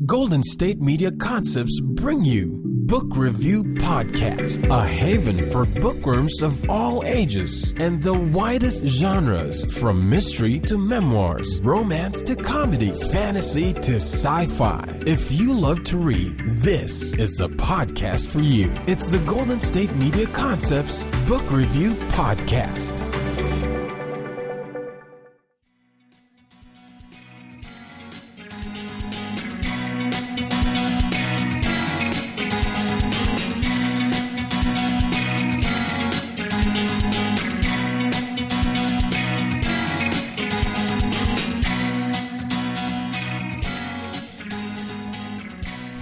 Golden State Media Concepts bring you Book Review Podcast, a haven for bookworms of all ages and the widest genres, from mystery to memoirs, romance to comedy, fantasy to sci-fi. If you love to read, this is a podcast for you. It's the Golden State Media Concepts Book Review Podcast.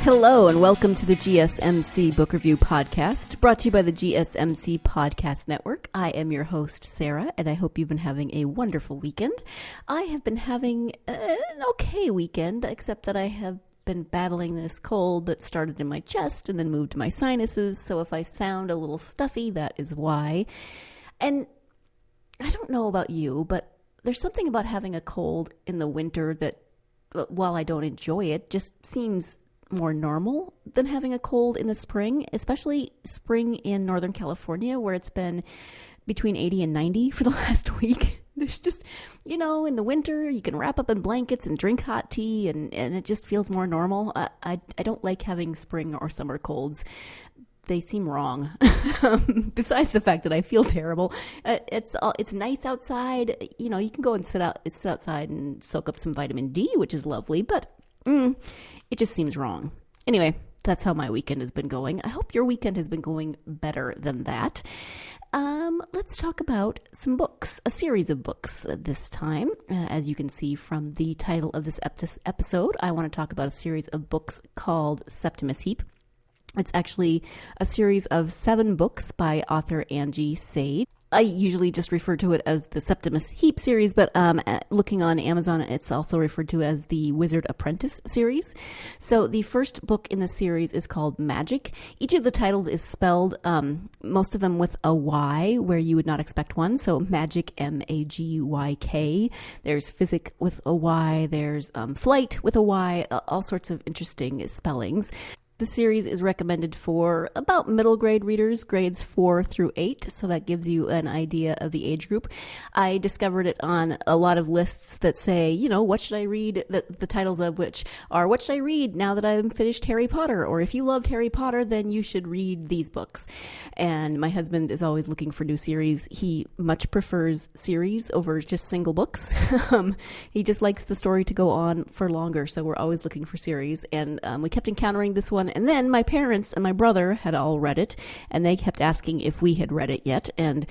Hello and welcome to the GSMC Book Review Podcast, brought to you by the GSMC Podcast Network. I am your host, Sarah, and I hope you've been having a wonderful weekend. I have been having an okay weekend, except that I have been battling this cold that started in my chest and then moved to my sinuses, so if I sound a little stuffy, that is why. And I don't know about you, but there's something about having a cold in the winter that, while I don't enjoy it, just seems more normal than having a cold in the spring, especially spring in Northern California, where it's been between 80 and 90 for the last week. There's just, in the winter, you can wrap up in blankets and drink hot tea, and it just feels more normal. I don't like having spring or summer colds. They seem wrong. Besides the fact that I feel terrible, it's nice outside. You can go and sit outside and soak up some vitamin D, which is lovely, but it just seems wrong. Anyway, that's how my weekend has been going. I hope your weekend has been going better than that. Let's talk about some books, a series of books this time. As you can see from the title of this episode, I want to talk about a series of books called Septimus Heap. It's actually a series of 7 books by author Angie Sage. I usually just refer to it as the Septimus Heap series, but looking on Amazon, it's also referred to as the Wizard Apprentice series. So the first book in the series is called Magic. Each of the titles is spelled, most of them with a Y, where you would not expect one. So Magic, M-A-G-Y-K. There's Physic with a Y. There's Flight with a Y. All sorts of interesting spellings. The series is recommended for about middle grade readers, grades 4 through 8, so that gives you an idea of the age group. I discovered it on a lot of lists that say, what should I read, the titles of which are, what should I read now that I've finished Harry Potter? Or if you loved Harry Potter, then you should read these books. And my husband is always looking for new series. He much prefers series over just single books. He just likes the story to go on for longer, so we're always looking for series. And we kept encountering this one. And then my parents and my brother had all read it, and they kept asking if we had read it yet, and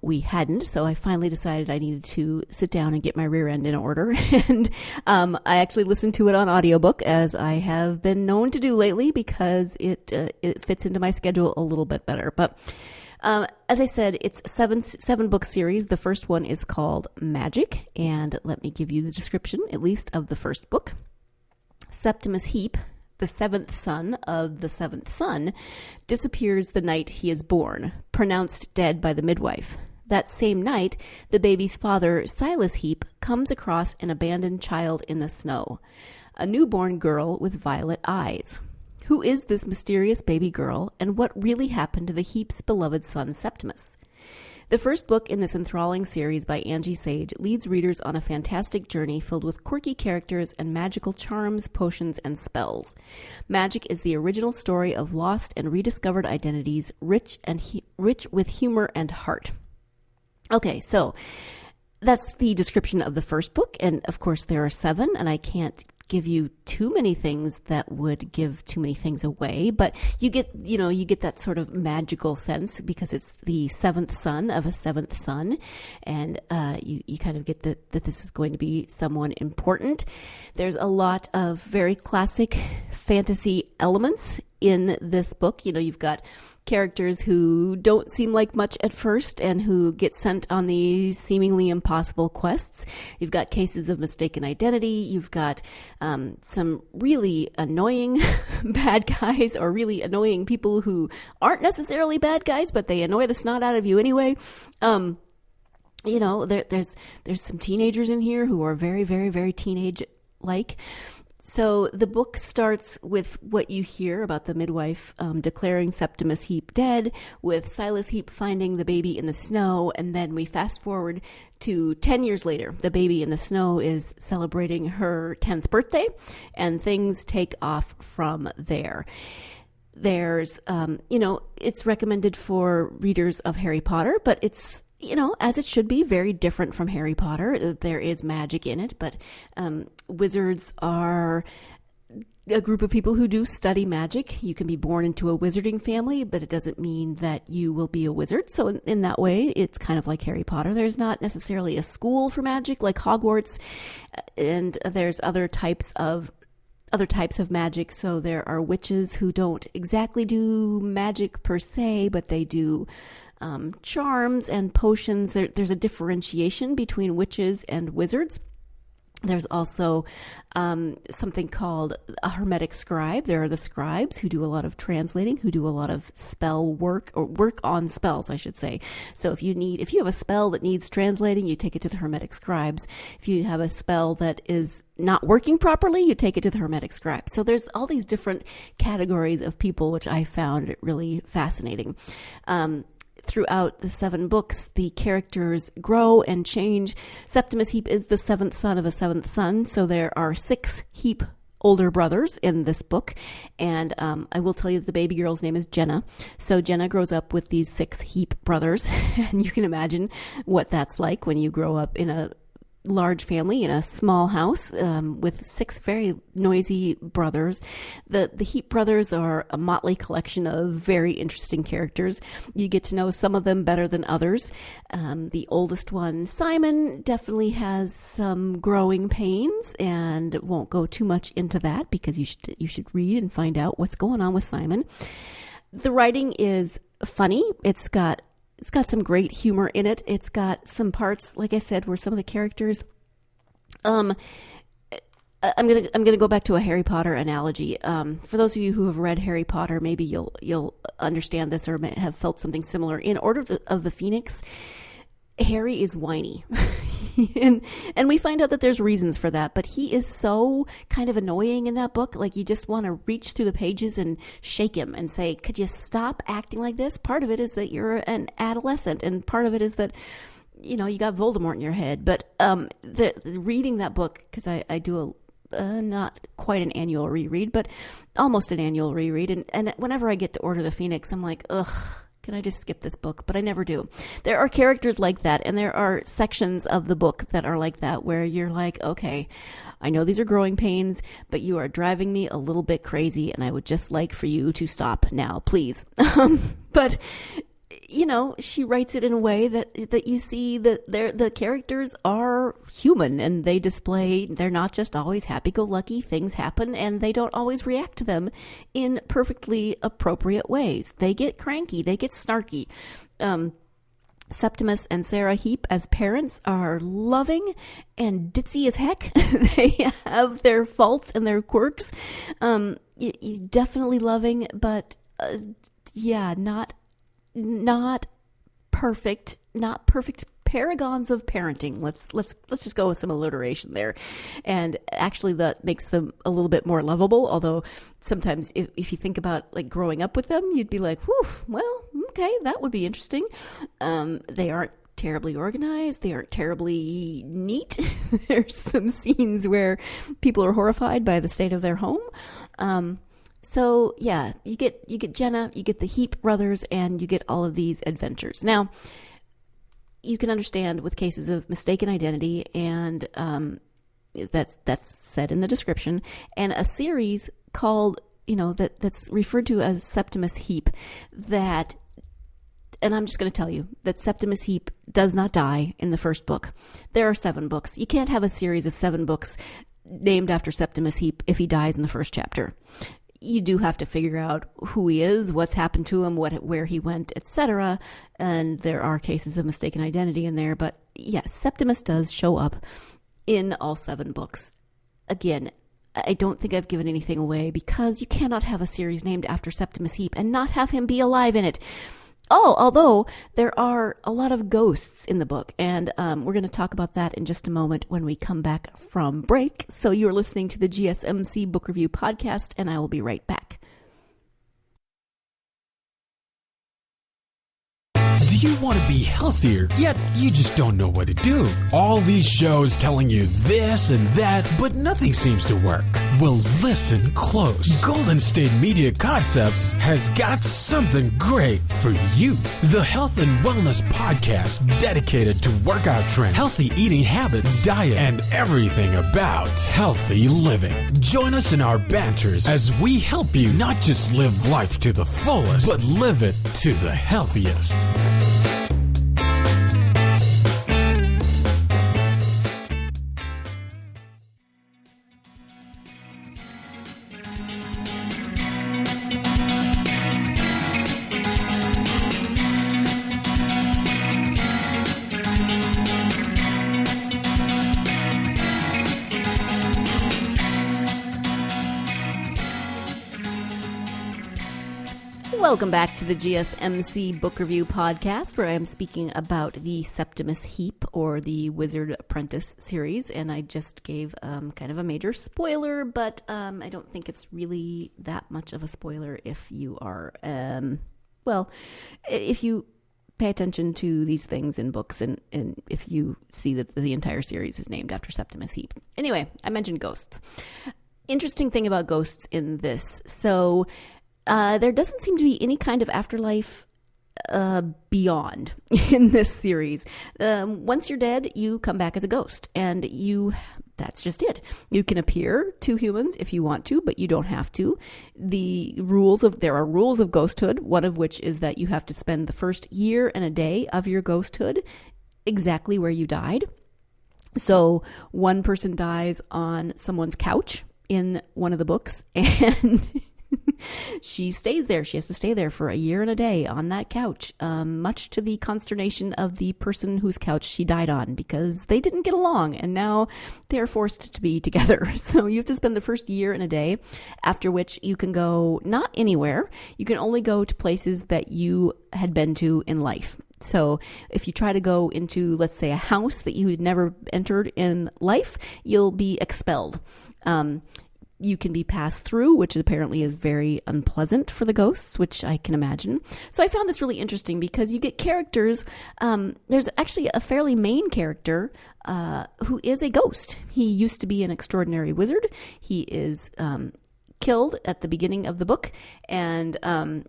we hadn't. So I finally decided I needed to sit down and get my rear end in order. And I actually listened to it on audiobook, as I have been known to do lately, because it fits into my schedule a little bit better. But as I said, it's seven book series. The first one is called Magic, and let me give you the description, at least, of the first book. Septimus Heap, the 7th son of the 7th son, disappears the night he is born, pronounced dead by the midwife. That same night, the baby's father, Silas Heap, comes across an abandoned child in the snow, a newborn girl with violet eyes. Who is this mysterious baby girl, and what really happened to the Heap's beloved son, Septimus? The first book in this enthralling series by Angie Sage leads readers on a fantastic journey filled with quirky characters and magical charms, potions, and spells. Magic is the original story of lost and rediscovered identities, rich with humor and heart. Okay, so that's the description of the first book, and of course there are 7, and I can't give you too many things that would give too many things away, but you get that sort of magical sense because it's the 7th son of a 7th son, and you kind of get that this is going to be someone important. There's a lot of very classic fantasy elements in this book. You've got characters who don't seem like much at first and who get sent on these seemingly impossible quests. You've got cases of mistaken identity. You've got some really annoying bad guys, or really annoying people who aren't necessarily bad guys, but they annoy the snot out of you anyway. There's some teenagers in here who are very, very, very teenage-like. So the book starts with what you hear about the midwife declaring Septimus Heap dead, with Silas Heap finding the baby in the snow, and then we fast forward to 10 years later. The baby in the snow is celebrating her 10th birthday, and things take off from there. There's, it's recommended for readers of Harry Potter, but it's, as it should be, very different from Harry Potter. There is magic in it, but wizards are a group of people who do study magic. You can be born into a wizarding family, but it doesn't mean that you will be a wizard. So in that way, it's kind of like Harry Potter. There's not necessarily a school for magic like Hogwarts, and there's other types of magic. So there are witches who don't exactly do magic per se, but they do charms and potions. There's a differentiation between witches and wizards. There's also something called a hermetic scribe. There are the scribes who do a lot of translating, who do a lot of spell work, or work on spells, I should say. So if you have a spell that needs translating, you take it to the hermetic scribes. If you have a spell that is not working properly, you take it to the hermetic scribe. So there's all these different categories of people, which I found really fascinating. Throughout the 7 books, the characters grow and change. Septimus Heap is the 7th son of a 7th son, so there are 6 Heap older brothers in this book, and I will tell you that the baby girl's name is Jenna. So Jenna grows up with these 6 Heap brothers, and you can imagine what that's like when you grow up in a large family in a small house with 6 very noisy brothers. The Heap brothers are a motley collection of very interesting characters. You get to know some of them better than others. The oldest one, Simon, definitely has some growing pains, and won't go too much into that because you should read and find out what's going on with Simon. The writing is funny. It's got some great humor in it. It's got some parts, like I said, where some of the characters, I'm gonna go back to a Harry Potter analogy. For those of you who have read Harry Potter, maybe you'll understand this or may have felt something similar. In Order of the Phoenix, Harry is whiny. and we find out that there's reasons for that, but he is so kind of annoying in that book. Like, you just want to reach through the pages and shake him and say, could you stop acting like this? Part of it is that you're an adolescent, and part of it is that, you got Voldemort in your head. But reading that book, because I do not quite an annual reread, but almost an annual reread, and whenever I get to Order of the Phoenix, I'm like, ugh, can I just skip this book? But I never do. There are characters like that, and there are sections of the book that are like that, where you're like, okay, I know these are growing pains, but you are driving me a little bit crazy, and I would just like for you to stop now, please. But she writes it in a way that you see that the characters are human, and they're not just always happy-go-lucky. Things happen, and they don't always react to them in perfectly appropriate ways. They get cranky, they get snarky. Septimus and Sarah Heap as parents are loving and ditzy as heck. They have their faults and their quirks. Definitely loving, but not perfect paragons of parenting. Let's just go with some alliteration there. And actually that makes them a little bit more lovable, although sometimes if you think about like growing up with them, you'd be like, whew, well, okay, that would be interesting. They aren't terribly organized. They aren't terribly neat. There's some scenes where people are horrified by the state of their home. So yeah, you get Jenna, you get the Heap brothers, and you get all of these adventures. Now, you can understand with cases of mistaken identity, and that's said in the description, and a series called, that's referred to as Septimus Heap, and I'm just going to tell you that Septimus Heap does not die in the first book. There are 7 books. You can't have a series of 7 books named after Septimus Heap if he dies in the first chapter. You do have to figure out who he is, what's happened to him, where he went, etc. And there are cases of mistaken identity in there. But yes, Septimus does show up in all 7 books. Again, I don't think I've given anything away, because you cannot have a series named after Septimus Heap and not have him be alive in it. Oh, although there are a lot of ghosts in the book, and we're going to talk about that in just a moment when we come back from break. So you're listening to the GSMC Book Review Podcast, and I will be right back. Do you want to be healthier, yet you just don't know what to do? All these shows telling you this and that, but nothing seems to work. Well, listen close. Golden State Media Concepts has got something great for you. The Health and Wellness Podcast dedicated to workout trends, healthy eating habits, diet, and everything about healthy living. Join us in our banters as we help you not just live life to the fullest, but live it to the healthiest. Welcome back to the GSMC Book Review Podcast, where I am speaking about the Septimus Heap, or the Wizard Apprentice series, and I just gave kind of a major spoiler, but I don't think it's really that much of a spoiler if you are, if you pay attention to these things in books, and if you see that the entire series is named after Septimus Heap. Anyway, I mentioned ghosts. Interesting thing about ghosts in this. So there doesn't seem to be any kind of afterlife beyond in this series. Once you're dead, you come back as a ghost, and that's just it. You can appear to humans if you want to, but you don't have to. There are rules of ghosthood, one of which is that you have to spend the first year and a day of your ghosthood exactly where you died. So one person dies on someone's couch in one of the books, and she stays there. She has to stay there for a year and a day on that couch, much to the consternation of the person whose couch she died on, because they didn't get along and now they're forced to be together. So you have to spend the first year and a day, after which you can go not anywhere. You can only go to places that you had been to in life. So if you try to go into, let's say, a house that you had never entered in life, you'll be expelled. You can be passed through, which apparently is very unpleasant for the ghosts, which I can imagine. So I found this really interesting because you get characters. There's actually a fairly main character who is a ghost. He used to be an extraordinary wizard. He is killed at the beginning of the book, and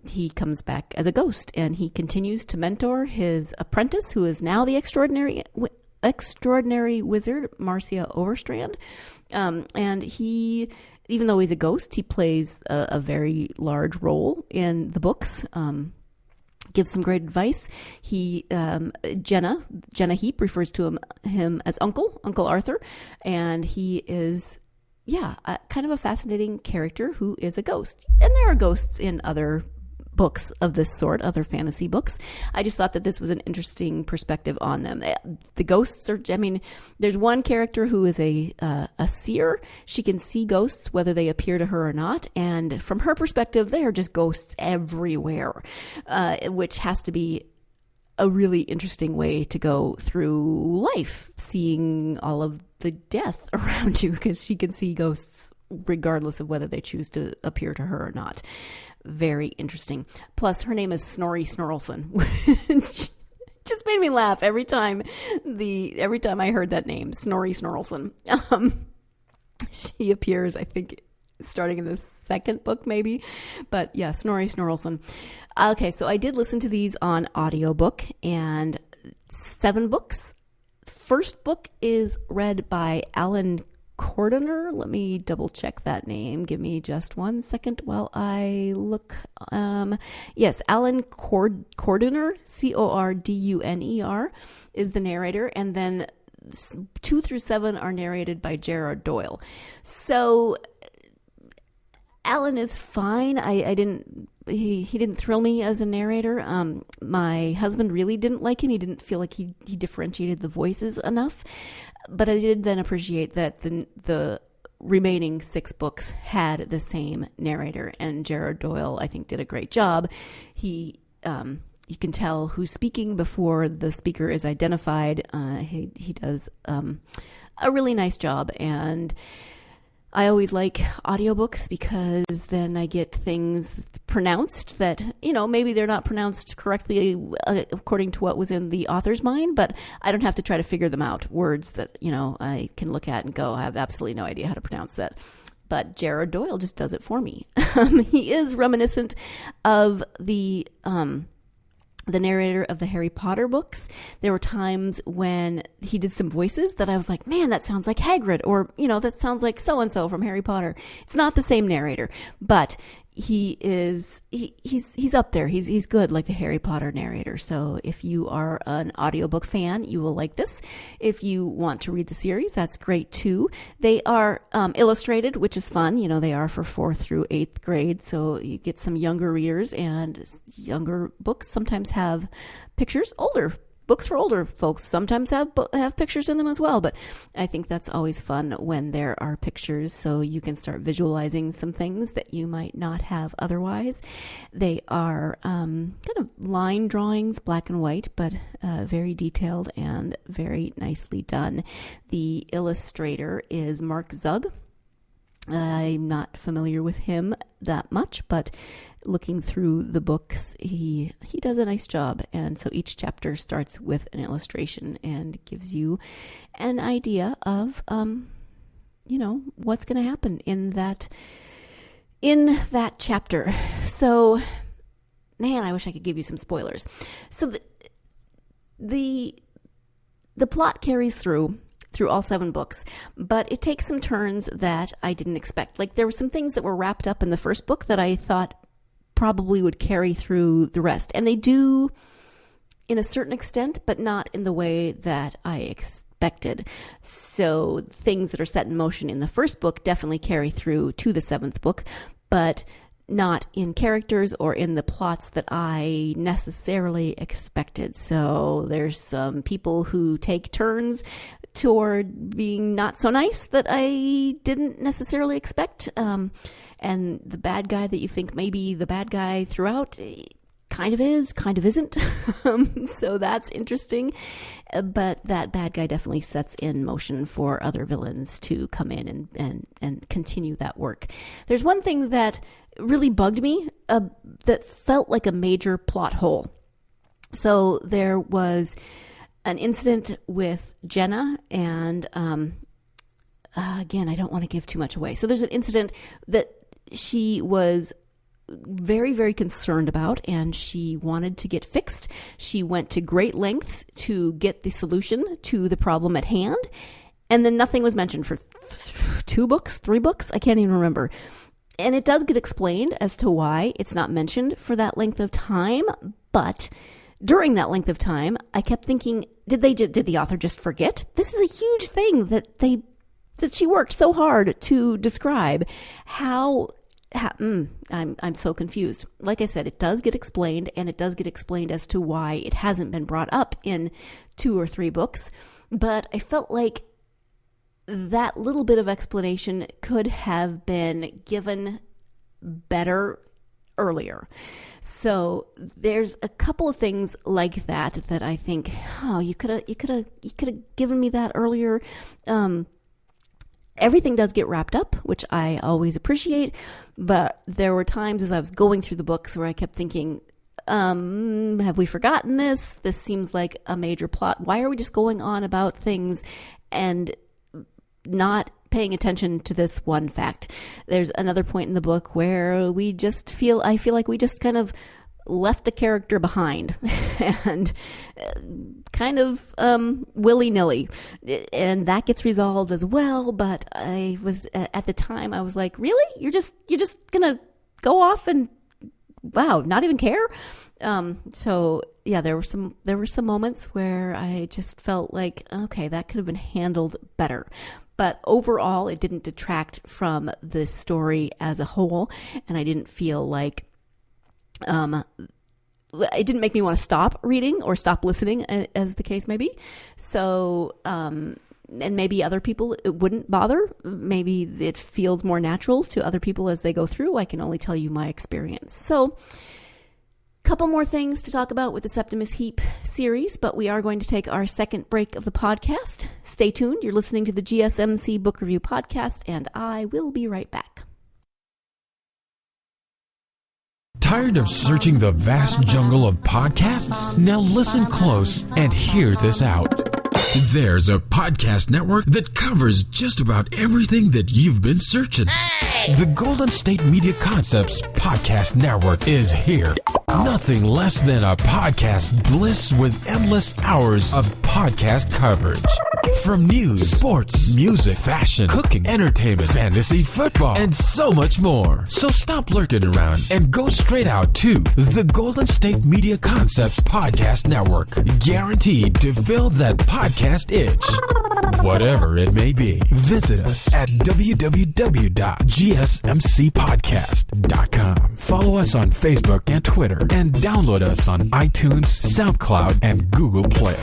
he comes back as a ghost, and he continues to mentor his apprentice, who is now the extraordinary wizard, Marcia Overstrand. And he, even though he's a ghost, he plays a very large role in the books. Gives some great advice. Jenna Heap refers to him as Uncle Arthur, and he is, kind of a fascinating character who is a ghost. And there are ghosts in other books of this sort, other fantasy books. I just thought that this was an interesting perspective on them. The ghosts are, there's one character who is a seer. She can see ghosts whether they appear to her or not, and from her perspective, they are just ghosts everywhere, which has to be a really interesting way to go through life, seeing all of the death around you, because she can see ghosts regardless of whether they choose to appear to her or not. Very interesting. Plus, her name is Snorri Snorrelson. Just made me laugh every time I heard that name, Snorri Snorrelson. She appears, I think, starting in the second book, maybe. But yeah, Snorri Snorrelson. Okay, so I did listen to these on audiobook, and 7 books. First book is read by Alan Cordiner. Let me double check that name. Give me just 1 second while I look. Yes, Alan Cordiner, Corduner, is the narrator, and then 2 through 7 are narrated by Gerard Doyle. So Alan is fine. He didn't thrill me as a narrator. My husband really didn't like him. He didn't feel like he differentiated the voices enough. But I did then appreciate that the remaining 6 books had the same narrator, and Gerard Doyle, I think, did a great job. He you can tell who's speaking before the speaker is identified. He does a really nice job, and I always like audiobooks because then I get things pronounced that, maybe they're not pronounced correctly according to what was in the author's mind, but I don't have to try to figure them out. Words that, I can look at and go, I have absolutely no idea how to pronounce that. But Jared Doyle just does it for me. He is reminiscent of the narrator of the Harry Potter books. There were times when he did some voices that I was like, man, that sounds like Hagrid, or, that sounds like so-and-so from Harry Potter. It's not the same narrator, but he's up there. He's good, like the Harry Potter narrator. So if you are an audiobook fan, you will like this. If you want to read the series, that's great too. They are illustrated, which is fun. They are for 4th through 8th grade. So you get some younger readers, and younger books sometimes have pictures. Older books for older folks sometimes have pictures in them as well, but I think that's always fun when there are pictures, so you can start visualizing some things that you might not have otherwise. They are kind of line drawings, black and white, but very detailed and very nicely done. The illustrator is Mark Zug. I'm not familiar with him that much, but looking through the books, he does a nice job. And so each chapter starts with an illustration and gives you an idea of, what's going to happen in that chapter. So, man, I wish I could give you some spoilers. So the plot carries through all 7 books, but it takes some turns that I didn't expect. Like, there were some things that were wrapped up in the first book that I thought probably would carry through the rest. And they do in a certain extent, but not in the way that I expected. So things that are set in motion in the first book definitely carry through to the 7th book, but not in characters or in the plots that I necessarily expected. So there's some people who take turns toward being not so nice that I didn't necessarily expect. And the bad guy that you think may be the bad guy throughout kind of is, kind of isn't. So that's interesting. But that bad guy definitely sets in motion for other villains to come in and continue that work. There's one thing that really bugged me that felt like a major plot hole. So there was an incident with Jenna, and again, I don't want to give too much away. So there's an incident that she was very, very concerned about, and she wanted to get fixed. She went to great lengths to get the solution to the problem at hand, and then nothing was mentioned for 2 books, 3 books, I can't even remember. And it does get explained as to why it's not mentioned for that length of time, but during that length of time, I kept thinking, did the author just forget? This is a huge thing that she worked so hard to describe. I'm so confused. Like I said, it does get explained, and it does get explained as to why it hasn't been brought up in 2 or 3 books, but I felt like that little bit of explanation could have been given better earlier. So there's a couple of things like that I think, you could have given me that earlier. Everything does get wrapped up, which I always appreciate, but there were times as I was going through the books where I kept thinking, have we forgotten this? This seems like a major plot. Why are we just going on about things and not paying attention to this one fact? There's another point in the book where I feel like we just kind of left a character behind and kind of willy-nilly, and that gets resolved as well. But I was at the time I was like, really, you're just gonna go off and not even care? So yeah, there were some moments where I just felt like, okay, that could have been handled better. But overall, it didn't detract from the story as a whole, and I didn't feel like it didn't make me want to stop reading or stop listening, as the case may be. So, and maybe other people, it wouldn't bother. Maybe it feels more natural to other people as they go through. I can only tell you my experience. So Couple more things to talk about with the Septimus Heap series, but we are going to take our second break of the podcast. Stay tuned. You're listening to the GSMC Book Review Podcast, and I will be right back. Tired of searching the vast jungle of podcasts? Now listen close and hear this out. There's a podcast network that covers just about everything that you've been searching. Hey! The Golden State Media Concepts Podcast Network is here. Nothing less than a podcast bliss with endless hours of podcast coverage. From news, sports, music, fashion, cooking, entertainment, fantasy, football, and so much more. So stop lurking around and go straight out to the Golden State Media Concepts Podcast Network. Guaranteed to fill that podcast itch. Whatever it may be. Visit us at www.gsmcpodcast.com. Follow us on Facebook and Twitter, and download us on iTunes, SoundCloud, and Google Play.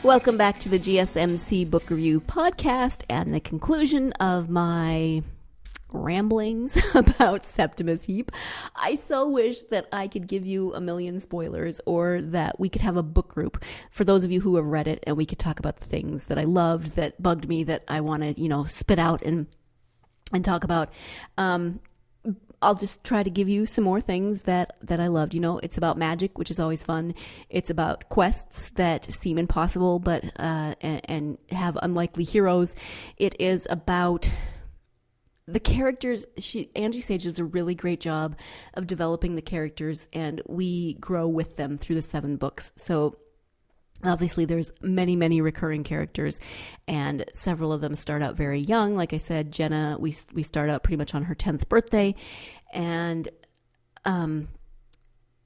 Welcome back to the GSMC Book Review Podcast and the conclusion of my ramblings about Septimus Heap. I so wish that I could give you a million spoilers, or that we could have a book group for those of you who have read it, and we could talk about the things that I loved, that bugged me, that I want to, spit out and talk about. I'll just try to give you some more things that I loved. It's about magic, which is always fun. It's about quests that seem impossible, but and have unlikely heroes. It is about the characters. Angie Sage does a really great job of developing the characters, and we grow with them through the 7 books. So obviously, there's many, many recurring characters, and several of them start out very young. Like I said, Jenna, we start out pretty much on her 10th birthday, and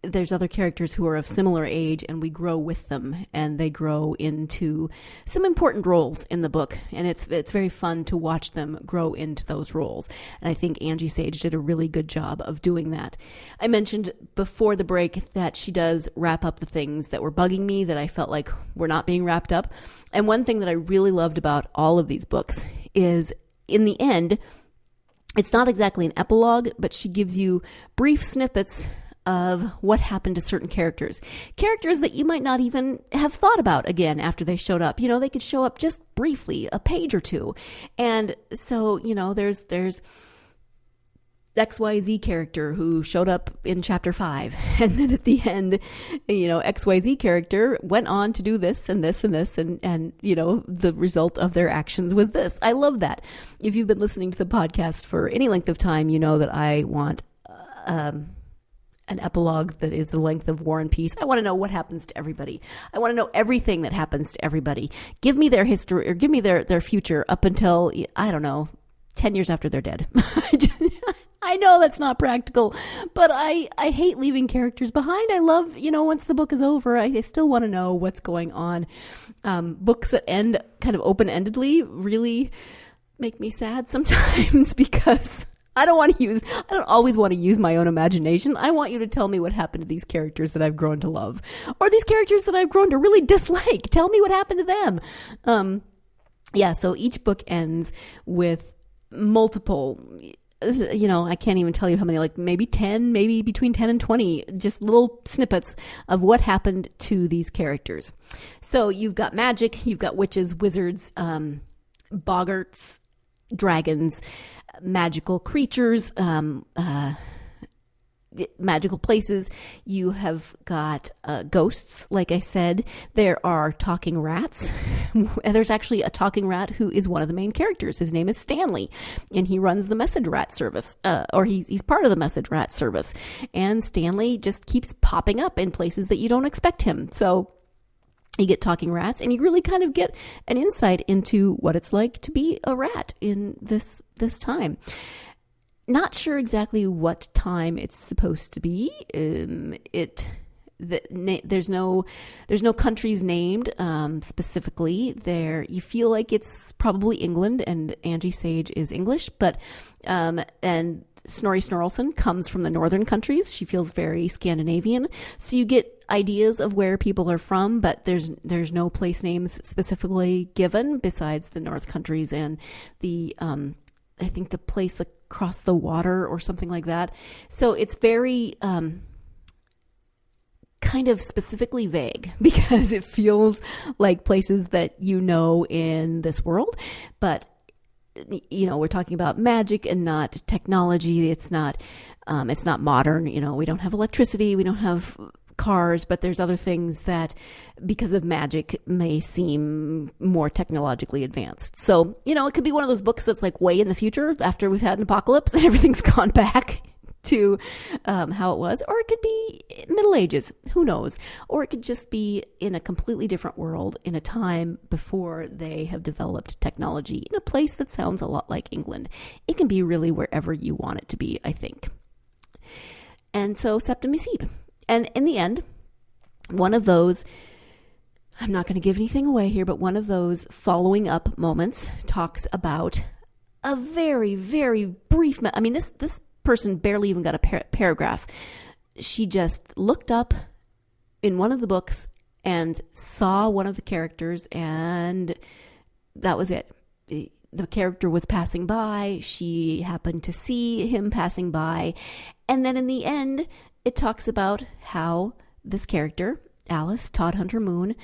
there's other characters who are of similar age, and we grow with them, and they grow into some important roles in the book, and it's very fun to watch them grow into those roles. And I think Angie Sage did a really good job of doing that. I mentioned before the break that she does wrap up the things that were bugging me, that I felt like were not being wrapped up. And one thing that I really loved about all of these books is, in the end, it's not exactly an epilogue, but she gives you brief snippets of what happened to certain characters that you might not even have thought about again after they showed up. They could show up just briefly, a page or two. And so, there's XYZ character who showed up in chapter 5. And then at the end, XYZ character went on to do this and this and this. And the result of their actions was this. I love that. If you've been listening to the podcast for any length of time, you know that I want, an epilogue that is the length of War and Peace. I want to know what happens to everybody. I want to know everything that happens to everybody. Give me their history, or give me their future up until, 10 years after they're dead. I know that's not practical, but I hate leaving characters behind. I love, once the book is over, I still want to know what's going on. Books that end kind of open-endedly really make me sad sometimes, because I don't always want to use my own imagination. I want you to tell me what happened to these characters that I've grown to love, or these characters that I've grown to really dislike. Tell me what happened to them. So each book ends with multiple, I can't even tell you how many, like maybe 10, maybe between 10 and 20, just little snippets of what happened to these characters. So you've got magic, you've got witches, wizards, boggarts, dragons, magical creatures, magical places. You have got ghosts, like I said. There are talking rats. There's actually a talking rat who is one of the main characters. His name is Stanley, and he runs the message rat service, or he's part of the message rat service. And Stanley just keeps popping up in places that you don't expect him. So you get talking rats, and you really kind of get an insight into what it's like to be a rat in this time. Not sure exactly what time it's supposed to be. there's no countries named specifically. There, you feel like it's probably England, and Angie Sage is English, but and Snorri Snorkelson comes from the northern countries. She feels very Scandinavian, so you get ideas of where people are from, but there's no place names specifically given besides the North countries and the I think the place across the water or something like that. So it's very kind of specifically vague because it feels like places that you know in this world, but we're talking about magic and not technology. It's not modern. We don't have electricity. We don't have cars, but there's other things that, because of magic, may seem more technologically advanced. So, it could be one of those books that's like way in the future after we've had an apocalypse and everything's gone back to how it was, or it could be Middle Ages, who knows, or it could just be in a completely different world in a time before they have developed technology in a place that sounds a lot like England. It can be really wherever you want it to be, I think. And so Septimus Heap. And in the end, one of those, I'm not going to give anything away here, but one of those following up moments talks about a very, very brief, this person barely even got a paragraph. She just looked up in one of the books and saw one of the characters, and that was it. The character was passing by. She happened to see him passing by. And then in the end, it talks about how this character, Alice Todd Hunter Moon,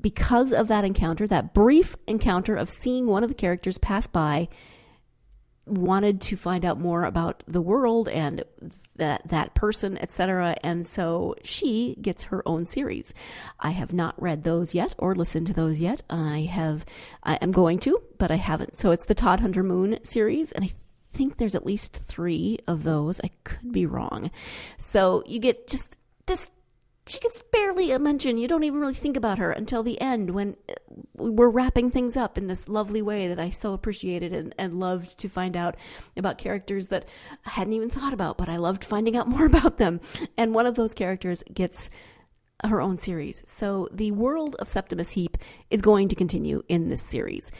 because of that encounter, that brief encounter of seeing one of the characters pass by, wanted to find out more about the world and that person, etc. And so she gets her own series. I have not read those yet or listened to those yet. I am going to, but I haven't. So it's the Todd Hunter Moon series, and I think there's at least 3 of those. I could be wrong. So you get just this. She gets barely a mention. You don't even really think about her until the end when we're wrapping things up in this lovely way that I so appreciated and loved to find out about characters that I hadn't even thought about, but I loved finding out more about them. And one of those characters gets her own series. So the world of Septimus Heap is going to continue in this series.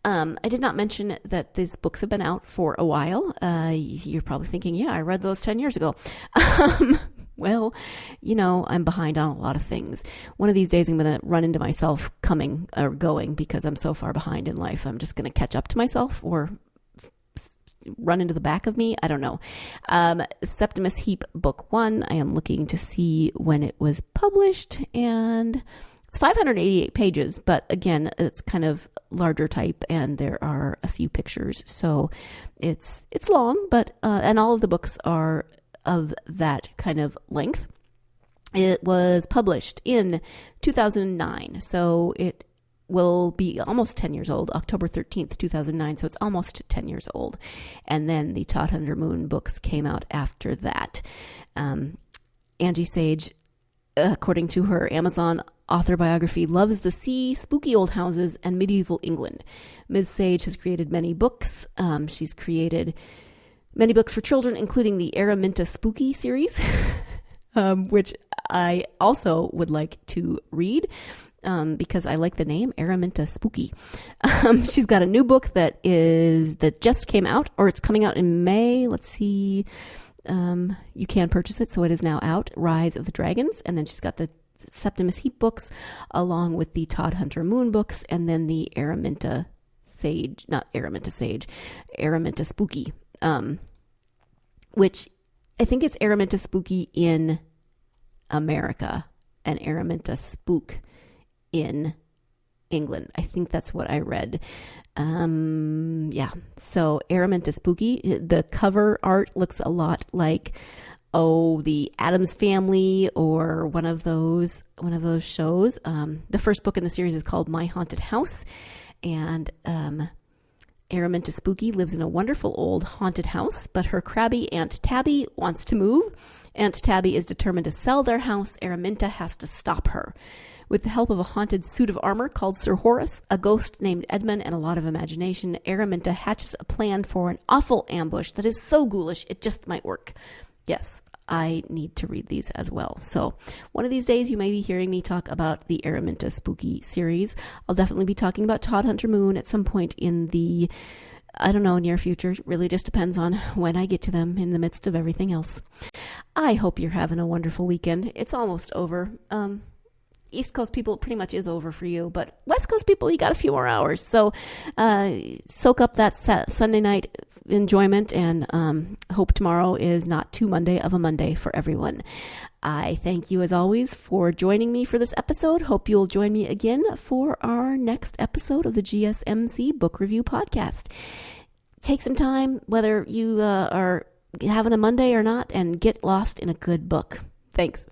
I did not mention that these books have been out for a while. You're probably thinking, yeah, I read those 10 years ago. Well, I'm behind on a lot of things. One of these days I'm going to run into myself coming or going because I'm so far behind in life. I'm just going to catch up to myself or run into the back of me. I don't know. Septimus Heap Book 1, I am looking to see when it was published, and it's 588 pages, but again, it's kind of larger type and there are a few pictures. So it's long, but and all of the books are of that kind of length. It was published in 2009, so it will be almost 10 years old, October 13th, 2009, so it's almost 10 years old. And then the Todd Hunter Moon books came out after that. Angie Sage, according to her Amazon author biography, loves the sea, spooky old houses, and medieval England. Ms. Sage has created many books. She's created many books for children, including the Araminta Spooky series, which I also would like to read because I like the name Araminta Spooky. She's got a new book that just came out, or it's coming out in May. Let's see. You can purchase it, so it is now out, Rise of the Dragons. And then she's got the Septimus Heap books along with the Todd Hunter Moon books, and then the Araminta Spooky. Which I think it's Araminta Spooky in America and Araminta Spook in England. I think that's what I read. Yeah. So Araminta Spooky, the cover art looks a lot like, the Addams Family or one of those shows. The first book in the series is called My Haunted House, and Araminta Spooky lives in a wonderful old haunted house, but her crabby Aunt Tabby wants to move. Aunt Tabby is determined to sell their house. Araminta has to stop her. With the help of a haunted suit of armor called Sir Horace, a ghost named Edmund, and a lot of imagination, Araminta hatches a plan for an awful ambush that is so ghoulish it just might work. Yes, I need to read these as well. So one of these days you may be hearing me talk about the Araminta Spooky series. I'll definitely be talking about Todd Hunter Moon at some point in the, near future. It really just depends on when I get to them in the midst of everything else. I hope you're having a wonderful weekend. It's almost over. East Coast people, it pretty much is over for you, but West Coast people, you got a few more hours. So soak up that Sunday night enjoyment, and hope tomorrow is not too Monday of a Monday for everyone. I thank you as always for joining me for this episode. Hope you'll join me again for our next episode of the GSMC Book Review Podcast. Take some time, whether you are having a Monday or not, and get lost in a good book. Thanks.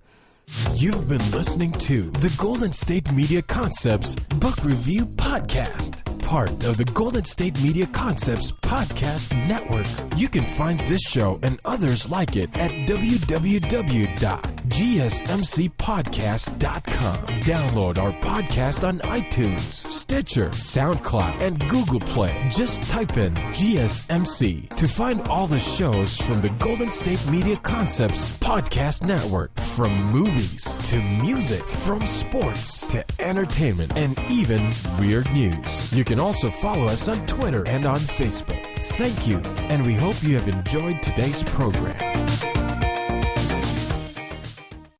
You've been listening to the Golden State Media Concepts Book Review Podcast, part of the Golden State Media Concepts Podcast Network. You can find this show and others like it at www.gsmcpodcast.com. Download our podcast on iTunes, Stitcher, SoundCloud, and Google Play. Just type in GSMC to find all the shows from the Golden State Media Concepts Podcast Network, from movies to music, from sports to entertainment, and even weird news. You can also follow us on Twitter and on Facebook. Thank you, and we hope you have enjoyed today's program.